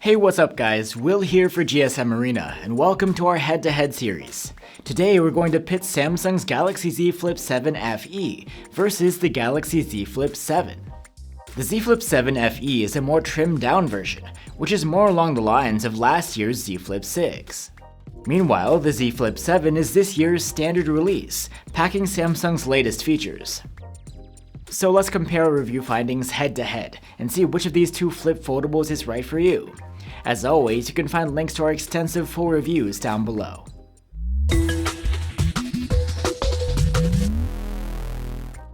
Hey, what's up guys? Will here for GSM Arena, and welcome to our head-to-head series. Today we're going to pit Samsung's Galaxy Z Flip7 FE versus the Galaxy Z Flip7. The Z Flip7 FE is a more trimmed down version, which is more along the lines of last year's Z Flip6. Meanwhile, the Z Flip7 is this year's standard release, packing Samsung's latest features. So let's compare our review findings head-to-head and see which of these two flip foldables is right for you. As always, you can find links to our extensive full reviews down below.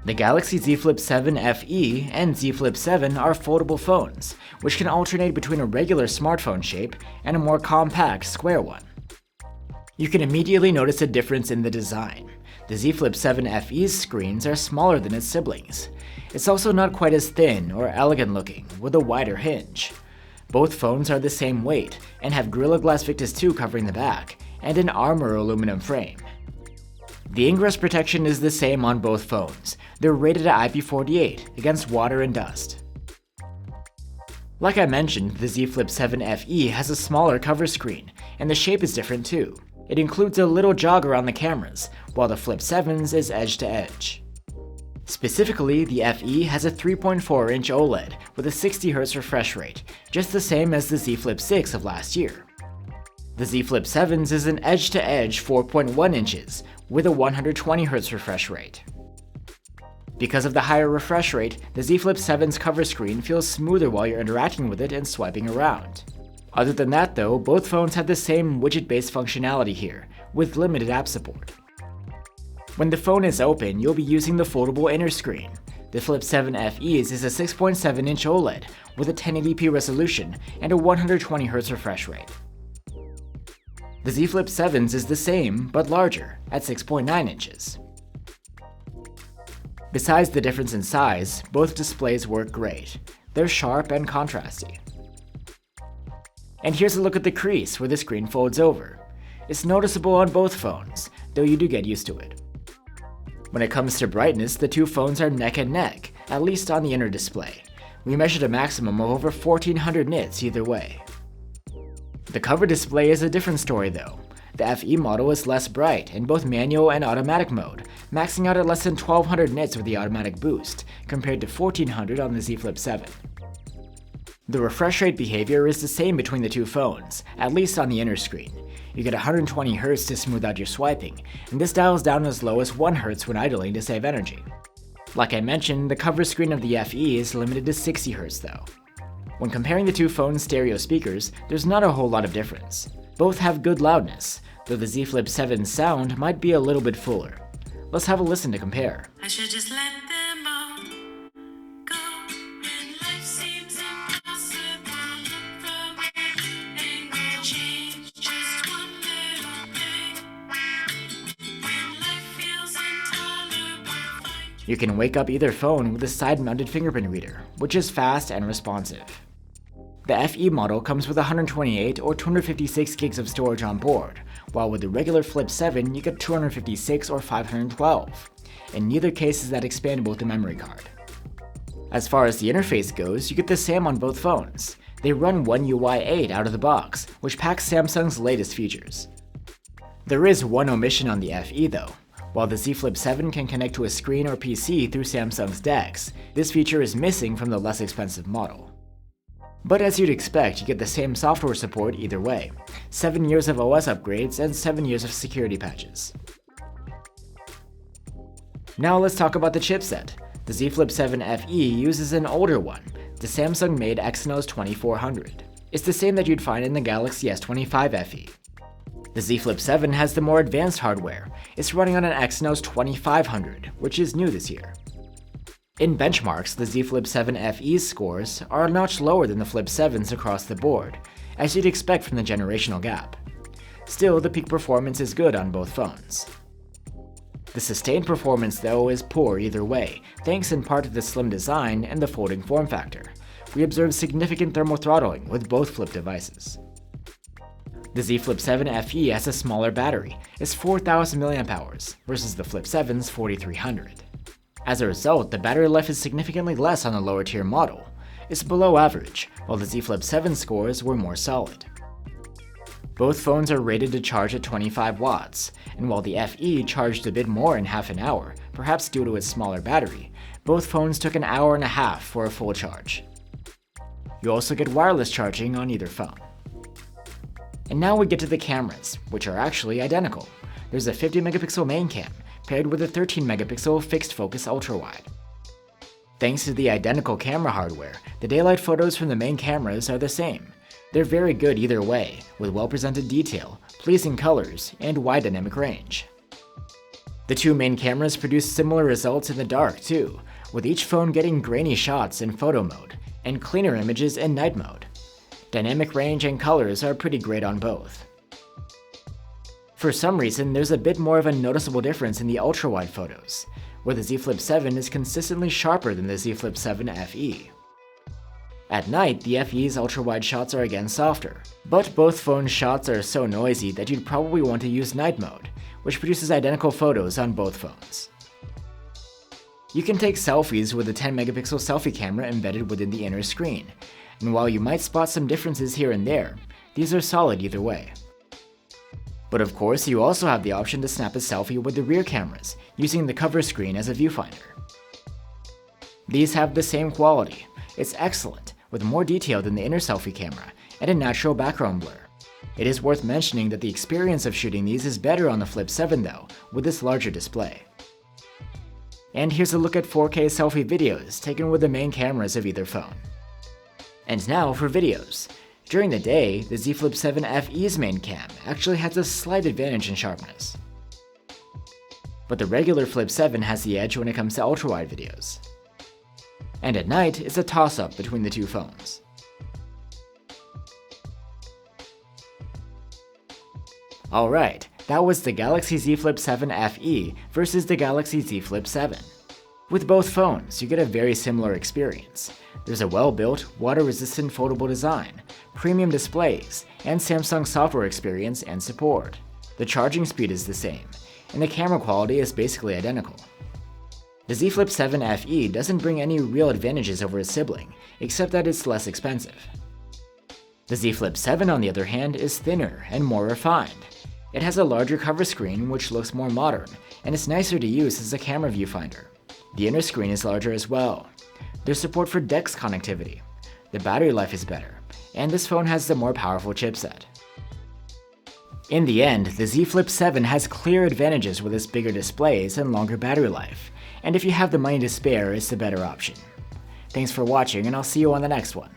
The Galaxy Z Flip7 FE and Z Flip7 are foldable phones, which can alternate between a regular smartphone shape and a more compact square one. You can immediately notice a difference in the design. The Z Flip7 FE's screens are smaller than its siblings. It's also not quite as thin or elegant looking, with a wider hinge. Both phones are the same weight and have Gorilla Glass Victus 2 covering the back and an Armor aluminum frame. The ingress protection is the same on both phones. They're rated at IP48 against water and dust. Like I mentioned, the Z Flip7 FE has a smaller cover screen, and the shape is different too. It includes a little jogger on the cameras, while the Flip7's is edge-to-edge. Specifically, the FE has a 3.4-inch OLED with a 60Hz refresh rate, just the same as the Z Flip6 of last year. The Z Flip7's is an edge-to-edge 4.1 inches with a 120Hz refresh rate. Because of the higher refresh rate, the Z Flip7's cover screen feels smoother while you're interacting with it and swiping around. Other than that though, both phones have the same widget-based functionality here, with limited app support. When the phone is open, you'll be using the foldable inner screen. The Flip7 FE's is a 6.7-inch OLED with a 1080p resolution and a 120Hz refresh rate. The Z Flip7's is the same, but larger, at 6.9 inches. Besides the difference in size, both displays work great. They're sharp and contrasty. And here's a look at the crease where the screen folds over. It's noticeable on both phones, though you do get used to it. When it comes to brightness, the two phones are neck and neck, at least on the inner display. We measured a maximum of over 1400 nits either way. The cover display is a different story though. The FE model is less bright in both manual and automatic mode, maxing out at less than 1200 nits with the automatic boost, compared to 1400 on the Z Flip7. The refresh rate behavior is the same between the two phones, at least on the inner screen. You get 120Hz to smooth out your swiping, and this dials down as low as 1Hz when idling to save energy. Like I mentioned, the cover screen of the FE is limited to 60Hz though. When comparing the two phones' stereo speakers, there's not a whole lot of difference. Both have good loudness, though the Z Flip7's sound might be a little bit fuller. Let's have a listen to compare. I should just let them all go when life seems impossible from angle change. Just one little thing when life feels intolerable. You can wake up either phone with a side-mounted fingerprint reader, which is fast and responsive. The FE model comes with 128 or 256 gigs of storage on board, while with the regular Flip7 you get 256 or 512. In neither case is that expandable with the memory card. As far as the interface goes, you get the same on both phones. They run One UI 8 out of the box, which packs Samsung's latest features. There is one omission on the FE though. While the Z Flip7 can connect to a screen or PC through Samsung's DeX, this feature is missing from the less expensive model. But as you'd expect, you get the same software support either way, 7 years of OS upgrades and 7 years of security patches. Now let's talk about the chipset. The Z Flip7 FE uses an older one, the Samsung-made Exynos 2400. It's the same that you'd find in the Galaxy S25 FE. The Z Flip7 has the more advanced hardware. It's running on an Exynos 2500, which is new this year. In benchmarks, the Z Flip7 FE's scores are a notch lower than the Flip7's across the board, as you'd expect from the generational gap. Still, the peak performance is good on both phones. The sustained performance though is poor either way, thanks in part to the slim design and the folding form factor. We observed significant thermal throttling with both Flip devices. The Z Flip7 FE has a smaller battery, it's 4000 mAh versus the Flip7's 4300. As a result, the battery life is significantly less on the lower tier model. is below average, while the Z Flip 7 scores were more solid. Both phones are rated to charge at 25 watts, and while the FE charged a bit more in half an hour, perhaps due to its smaller battery, both phones took an hour and a half for a full charge. You also get wireless charging on either phone. And now we get to the cameras, which are actually identical. There's a 50-megapixel main cam, paired with a 13-megapixel fixed focus ultrawide. Thanks to the identical camera hardware, the daylight photos from the main cameras are the same. They're very good either way, with well-presented detail, pleasing colors, and wide dynamic range. The two main cameras produce similar results in the dark too, with each phone getting grainy shots in photo mode, and cleaner images in night mode. Dynamic range and colors are pretty great on both. For some reason, there's a bit more of a noticeable difference in the ultra-wide photos, where the Z Flip 7 is consistently sharper than the Z Flip 7 FE. At night, the FE's ultra-wide shots are again softer, but both phones' shots are so noisy that you'd probably want to use night mode, which produces identical photos on both phones. You can take selfies with a 10-megapixel selfie camera embedded within the inner screen, and while you might spot some differences here and there, these are solid either way. But of course, you also have the option to snap a selfie with the rear cameras, using the cover screen as a viewfinder. These have the same quality. It's excellent, with more detail than the inner selfie camera, and a natural background blur. It is worth mentioning that the experience of shooting these is better on the Flip 7 though, with this larger display. And here's a look at 4K selfie videos taken with the main cameras of either phone. And now for videos. During the day, the Z Flip 7 FE's main cam actually has a slight advantage in sharpness. But the regular Flip 7 has the edge when it comes to ultrawide videos. And at night, it's a toss-up between the two phones. Alright, that was the Galaxy Z Flip 7 FE versus the Galaxy Z Flip 7. With both phones, you get a very similar experience. There's a well-built, water-resistant foldable design, premium displays, and Samsung software experience and support. The charging speed is the same, and the camera quality is basically identical. The Z Flip 7 FE doesn't bring any real advantages over its sibling, except that it's less expensive. The Z Flip 7, on the other hand, is thinner and more refined. It has a larger cover screen which looks more modern, and it's nicer to use as a camera viewfinder. The inner screen is larger as well. There's support for DeX connectivity. The battery life is better, and this phone has the more powerful chipset. In the end, the Z Flip 7 has clear advantages with its bigger displays and longer battery life, and if you have the money to spare, it's the better option. Thanks for watching, and I'll see you on the next one.